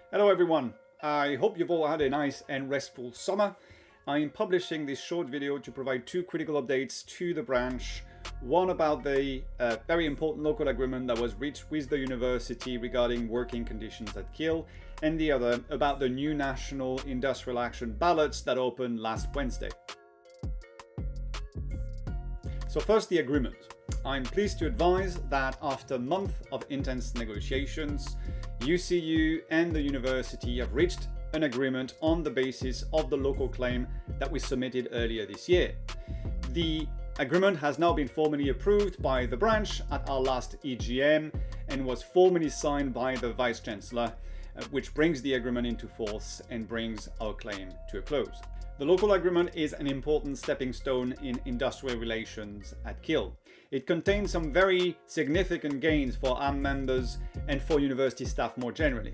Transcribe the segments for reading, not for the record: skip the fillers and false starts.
Hello everyone, I hope you've all had a nice and restful summer. I am publishing this short video to provide two critical updates to the branch. One about the very important local agreement that was reached with the university regarding working conditions at Kiel, and the other about the new National Industrial Action ballots that opened last Wednesday. So first, the agreement. I'm pleased to advise that after a month of intense negotiations, UCU and the university have reached an agreement on the basis of the local claim that we submitted earlier this year. The agreement has now been formally approved by the branch at our last EGM and was formally signed by the Vice Chancellor, which brings the agreement into force and brings our claim to a close. The local agreement is an important stepping stone in industrial relations at Kiel. It contains some very significant gains for our members and for university staff more generally.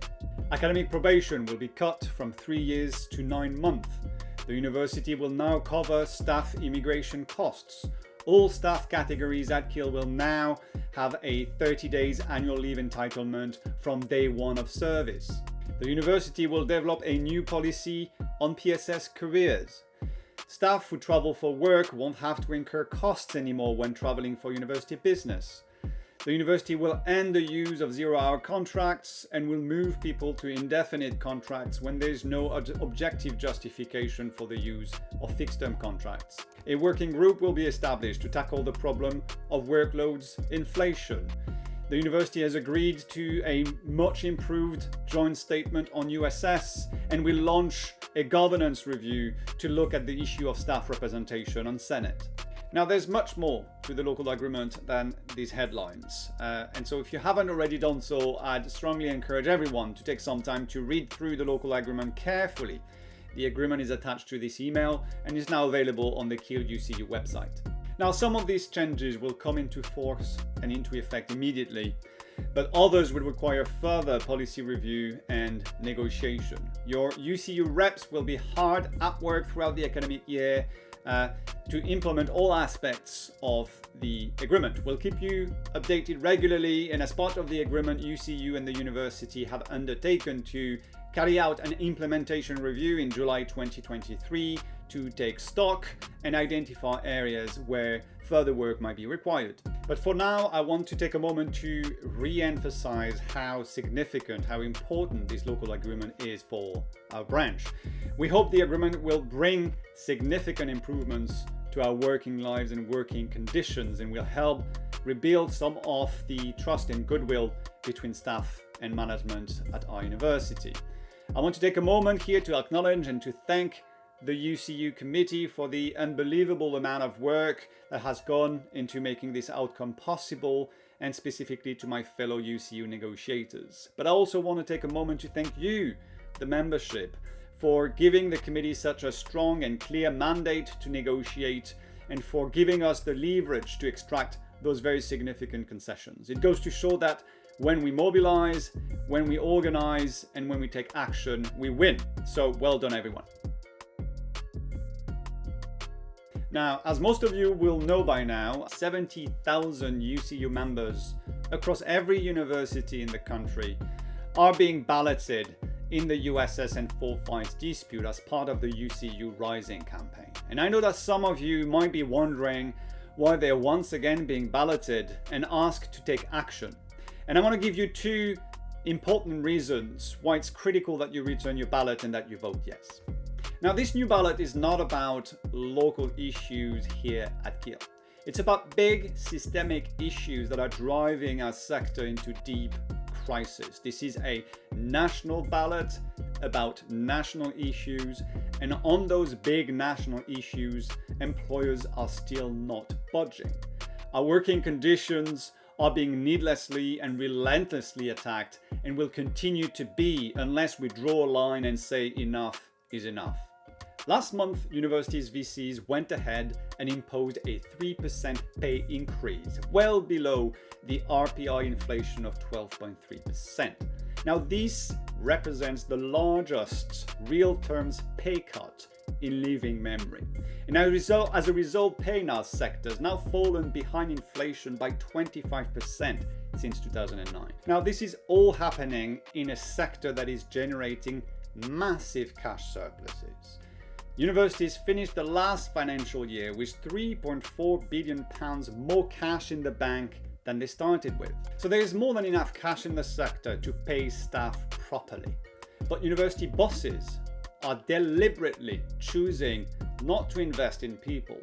Academic probation will be cut from 3 years to 9 months. The university will now cover staff immigration costs. All staff categories at Kiel will now have a 30 days annual leave entitlement from day one of service. The university will develop a new policy on PSS careers. Staff who travel for work won't have to incur costs anymore when traveling for university business. The university will end the use of zero-hour contracts and will move people to indefinite contracts when there is no objective justification for the use of fixed-term contracts. A working group will be established to tackle the problem of workloads inflation. The university has agreed to a much improved joint statement on USS and will launch a governance review to look at the issue of staff representation on Senate. Now, there's much more to the local agreement than these headlines. And so if you haven't already done so, I'd strongly encourage everyone to take some time to read through the local agreement carefully. The agreement is attached to this email and is now available on the Kiel UCU website. Now, some of these changes will come into force and into effect immediately, but others will require further policy review and negotiation. Your UCU reps will be hard at work throughout the academic year to implement all aspects of the agreement. We'll keep you updated regularly, and as part of the agreement, UCU and the university have undertaken to carry out an implementation review in July 2023 to take stock and identify areas where further work might be required. But for now, I want to take a moment to re-emphasize how significant, how important this local agreement is for our branch. We hope the agreement will bring significant improvements to our working lives and working conditions and will help rebuild some of the trust and goodwill between staff and management at our university. I want to take a moment here to acknowledge and to thank the UCU committee for the unbelievable amount of work that has gone into making this outcome possible, and specifically to my fellow UCU negotiators. But I also want to take a moment to thank you, the membership, for giving the committee such a strong and clear mandate to negotiate and for giving us the leverage to extract those very significant concessions. It goes to show that when we mobilize, when we organize, and when we take action, we win. So well done, everyone. Now, as most of you will know by now, 70,000 UCU members across every university in the country are being balloted in the USS and Full Fights dispute as part of the UCU Rising campaign. And I know that some of you might be wondering why they're once again being balloted and asked to take action. And I want to give you two important reasons why it's critical that you return your ballot and that you vote yes. Now, this new ballot is not about local issues here at Kiel. It's about big systemic issues that are driving our sector into deep crisis. This is a national ballot about national issues, and on those big national issues, employers are still not budging. Our working conditions are being needlessly and relentlessly attacked and will continue to be unless we draw a line and say enough is enough. Last month, universities' VCs went ahead and imposed a 3% pay increase, well below the RPI inflation of 12.3%. Now, this represents the largest real terms pay cut in living memory. And as a result, pay in our sector has now fallen behind inflation by 25% since 2009. Now, this is all happening in a sector that is generating massive cash surpluses. Universities finished the last financial year with £3.4 billion more cash in the bank than they started with. So there is more than enough cash in the sector to pay staff properly. But university bosses are deliberately choosing not to invest in people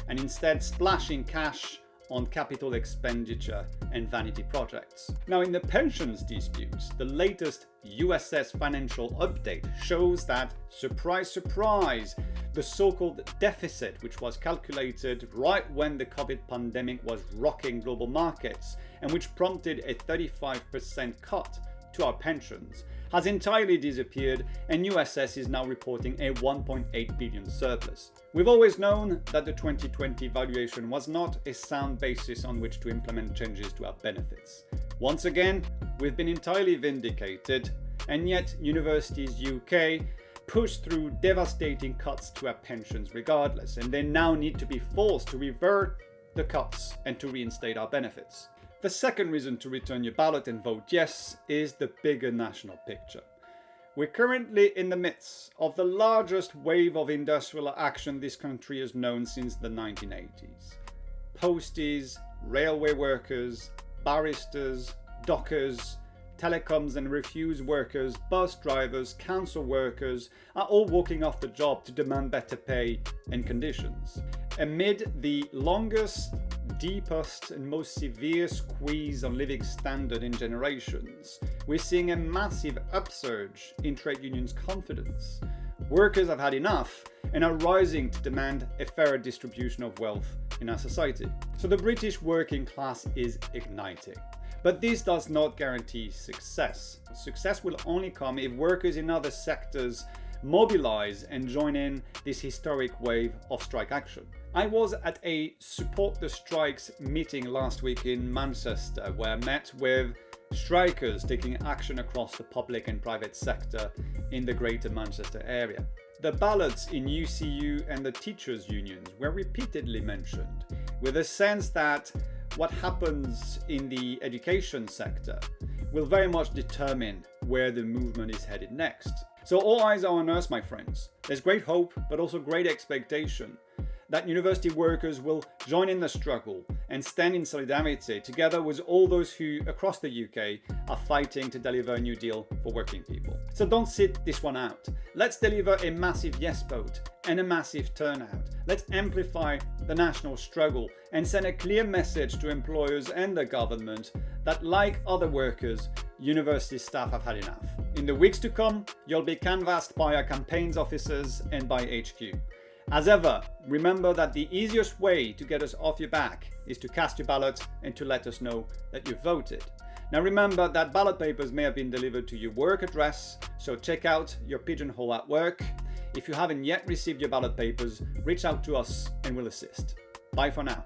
and instead splashing cash on capital expenditure and vanity projects. Now, in the pensions disputes, the latest USS financial update shows that, surprise, surprise, the so-called deficit, which was calculated right when the COVID pandemic was rocking global markets and which prompted a 35% cut to our pensions, has entirely disappeared, and USS is now reporting a 1.8 billion surplus. We've always known that the 2020 valuation was not a sound basis on which to implement changes to our benefits. Once again, we've been entirely vindicated, and yet Universities UK pushed through devastating cuts to our pensions regardless, and they now need to be forced to revert the cuts and to reinstate our benefits. The second reason to return your ballot and vote yes is the bigger national picture. We're currently in the midst of the largest wave of industrial action this country has known since the 1980s. Posties, railway workers, barristers, dockers, telecoms and refuse workers, bus drivers, council workers are all walking off the job to demand better pay and conditions. Amid the longest, deepest and most severe squeeze on living standard in generations, we're seeing a massive upsurge in trade unions' confidence. Workers have had enough and are rising to demand a fairer distribution of wealth in our society. So the British working class is igniting. But this does not guarantee success. Success will only come if workers in other sectors mobilize and join in this historic wave of strike action. I was at a Support the Strikes meeting last week in Manchester, where I met with strikers taking action across the public and private sector in the Greater Manchester area. The ballots in UCU and the teachers' unions were repeatedly mentioned, with a sense that what happens in the education sector will very much determine where the movement is headed next. So all eyes are on us, my friends. There's great hope, but also great expectation that university workers will join in the struggle and stand in solidarity together with all those who across the UK are fighting to deliver a new deal for working people. So don't sit this one out. Let's deliver a massive yes vote and a massive turnout. Let's amplify the national struggle and send a clear message to employers and the government that, like other workers, university staff have had enough. In the weeks to come, you'll be canvassed by our campaigns officers and by HQ. As ever, remember that the easiest way to get us off your back is to cast your ballot and to let us know that you voted. Now remember that ballot papers may have been delivered to your work address, so check out your pigeonhole at work. If you haven't yet received your ballot papers, reach out to us and we'll assist. Bye for now.